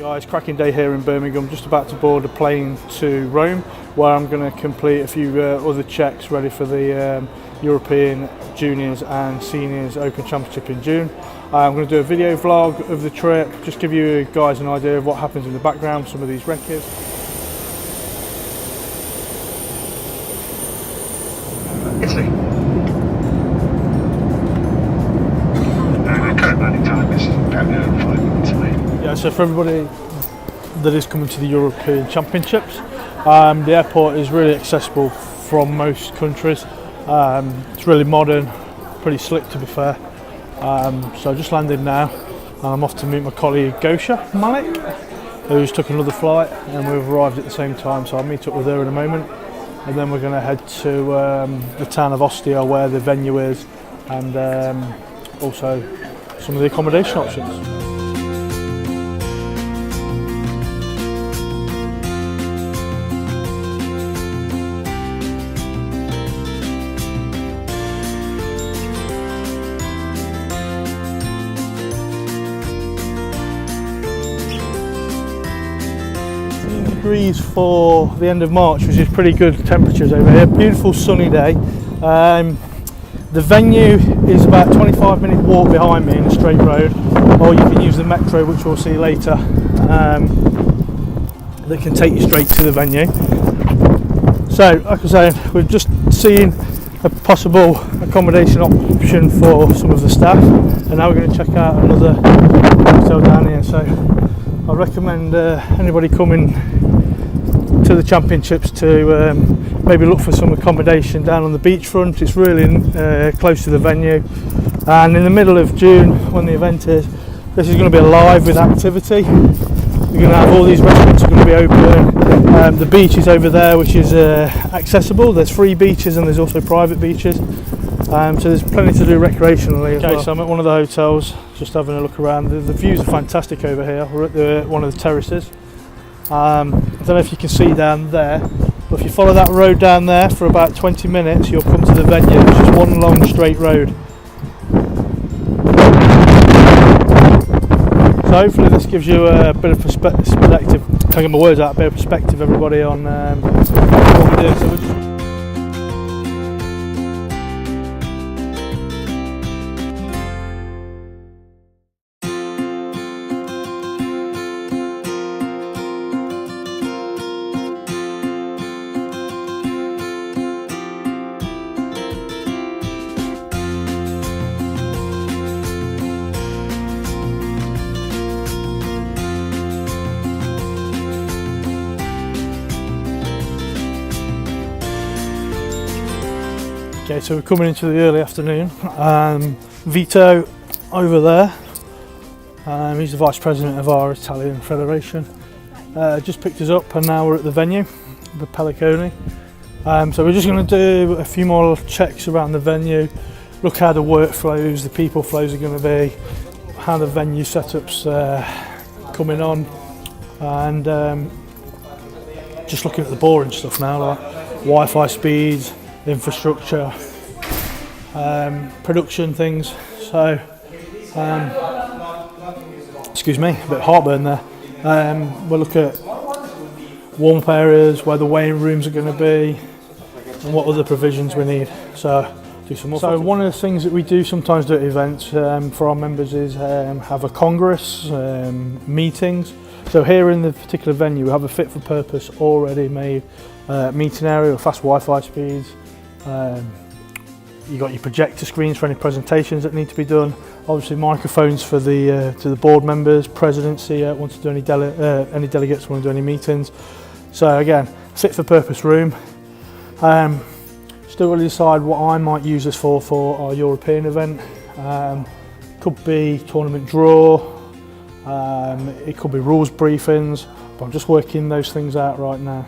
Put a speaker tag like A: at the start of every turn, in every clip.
A: Guys, cracking day here in Birmingham, just about to board a plane to Rome, where I'm going to complete a few other checks ready for the European Juniors and Seniors Open Championship in June. I'm going to do a video vlog of the trip, just give you guys an idea of what happens in the background, some of these recces.
B: Italy. Current landing time is about 5 minutes away.
A: Yeah, so for everybody that is coming to the European Championships, the airport is really accessible from most countries. It's really modern, pretty slick to be fair. So I just landed now and I'm off to meet my colleague Gosha Malik, who's took another flight, and we've arrived at the same time, so I'll meet up with her in a moment, and then we're going to head to the town of Ostia where the venue is, and also some of the accommodation options. Degrees for the end of March, which is pretty good temperatures over here. Beautiful sunny day. The venue is about a 25-minute walk behind me in a straight road, or you can use the metro, which we'll see later, that can take you straight to the venue. So like I said, we've just seen a possible accommodation option for some of the staff, and now we're going to check out another hotel down here. So I recommend anybody coming to the championships to maybe look for some accommodation down on the beachfront. It's really close to the venue, and in the middle of June when the event is, this is going to be alive with activity. We're going to have all these restaurants are going to be open. The beach is over there, which is accessible. There's free beaches and there's also private beaches, so there's plenty to do recreationally as well. So I'm at one of the hotels, just having a look around. The views are fantastic over here. We're at one of the terraces. I don't know if you can see down there, but if you follow that road down there for about 20 minutes, you'll come to the venue. It's just one long straight road. So hopefully this gives you a bit of perspective. Can't get my words out. A bit of perspective, everybody, on what we do. So we're just Okay, so we're coming into the early afternoon. Vito over there, he's the vice president of our Italian federation, just picked us up, and now we're at the venue, the Palapellicone. So we're just going to do a few more checks around the venue, look how the workflows, the people flows are going to be, how the venue setup's coming on, and just looking at the boring stuff now, like Wi-Fi speeds, infrastructure, production things. So excuse me, a bit of heartburn there. We'll look at warm-up areas, where the weighing rooms are going to be, and what other provisions we need. So do some more. So one of the things that we do sometimes do at events for our members is have a congress, meetings. So here in the particular venue we have a fit for purpose already made meeting area with fast Wi-Fi speeds. You got your projector screens for any presentations that need to be done. Obviously microphones for the to the board members, presidency want to do any delegates want to do any meetings. So again, fit for purpose room. Still got to decide what I might use this for our European event. Could be tournament draw. It could be rules briefings, but I'm just working those things out right now.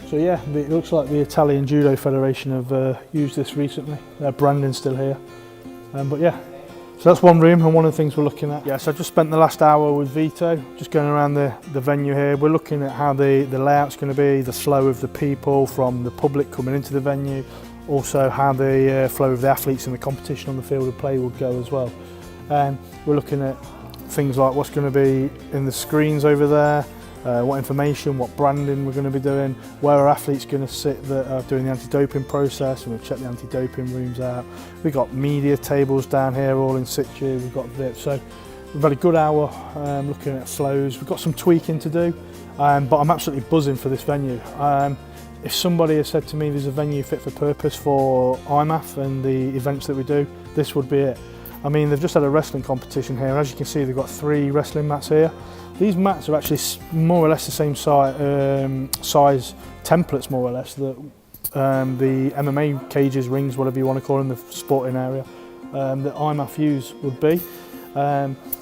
A: So yeah, it looks like the Italian Judo Federation have used this recently. Their branding's still here. But yeah, so that's one room and one of the things we're looking at. Yeah, so I just spent the last hour with Vito, just going around the venue here. We're looking at how the layout's going to be, the flow of the people from the public coming into the venue, also how the flow of the athletes in the competition on the field of play would go as well. We're looking at things like what's going to be in the screens over there, what information, what branding we're going to be doing, where our athletes going to sit that are doing the anti-doping process, and we'll check the anti-doping rooms out. We've got media tables down here all in situ, we've got VIPs, so we've had a good hour looking at flows. We've got some tweaking to do, but I'm absolutely buzzing for this venue. If somebody has said to me there's a venue fit for purpose for IMMAF and the events that we do, this would be it. I mean, they've just had a wrestling competition here. As you can see, they've got 3 wrestling mats here. These mats are actually more or less the same size templates, more or less, that the MMA cages, rings, whatever you want to call them, the sporting area, that IMMAF use would be.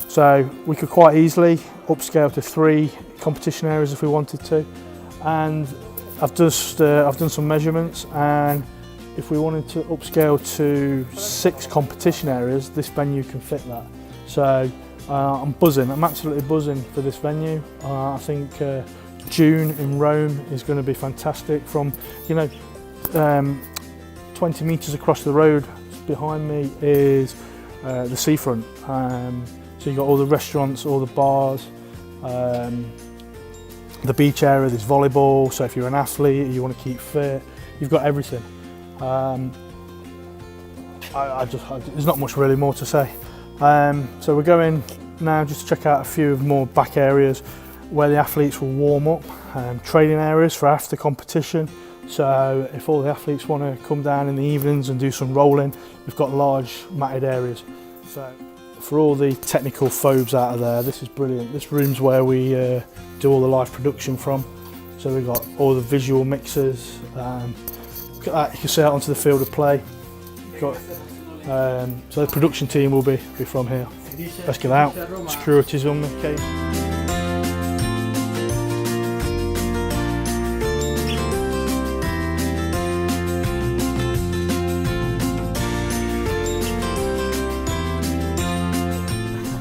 A: So we could quite easily upscale to 3 competition areas if we wanted to. And I've done some measurements, and if we wanted to upscale to 6 competition areas, this venue can fit that. So I'm buzzing, I'm absolutely buzzing for this venue. I think June in Rome is going to be fantastic. From, 20 metres across the road behind me is the seafront. So you've got all the restaurants, all the bars, the beach area, there's volleyball, so if you're an athlete, you want to keep fit, you've got everything. There's not much really more to say. So we're going now just to check out a few more back areas where the athletes will warm up, training areas for after competition. So if all the athletes want to come down in the evenings and do some rolling, we've got large matted areas. So for all the technical phobes out of there, this is brilliant. This room's where we do all the live production from. So we've got all the visual mixers. Look at that, you can see out onto the field of play. So the production team will be from here. Let's get out. Security's on the case.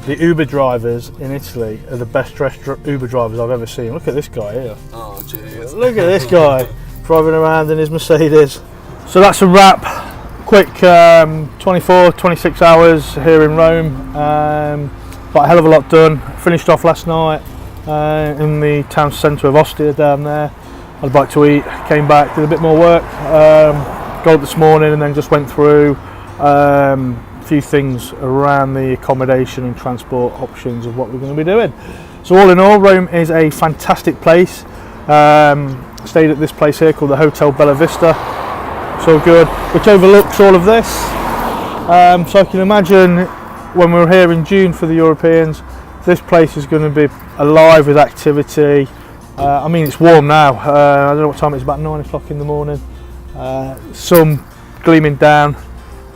A: The Uber drivers in Italy are the best dressed Uber drivers I've ever seen. Look at this guy here.
C: Oh, jeez.
A: Look at this guy driving around in his Mercedes. So that's a wrap. Quick 24, 26 hours here in Rome. Got a hell of a lot done. Finished off last night in the town centre of Ostia down there. Had a bite to eat, came back, did a bit more work. Got up this morning and then just went through a few things around the accommodation and transport options of what we're going to be doing. So all in all, Rome is a fantastic place. Stayed at this place here called the Hotel Bella Vista. So good, which overlooks all of this. So I can imagine when we're here in June for the Europeans, this place is going to be alive with activity. I mean, it's warm now. I don't know what time it is, about 9 o'clock in the morning. Sun gleaming down.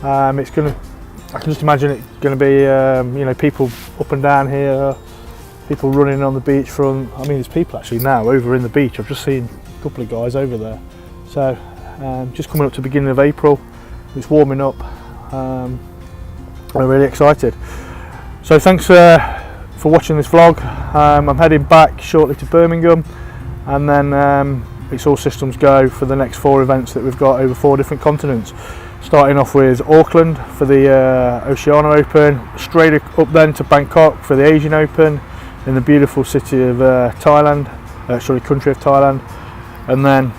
A: I can just imagine it going to be, people up and down here, people running on the beachfront. I mean, there's people actually now over in the beach. I've just seen a couple of guys over there. So just coming up to the beginning of April, it's warming up. I'm really excited. So thanks for watching this vlog. I'm heading back shortly to Birmingham, and then it's all systems go for the next 4 events that we've got over 4 different continents. Starting off with Auckland for the Oceania Open, straight up then to Bangkok for the Asian Open in the beautiful city of country of Thailand, and then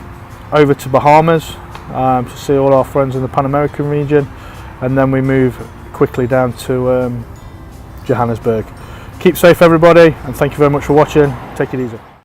A: over to Bahamas to see all our friends in the Pan American region, and then we move quickly down to Johannesburg. Keep safe everybody, and thank you very much for watching. Take it easy.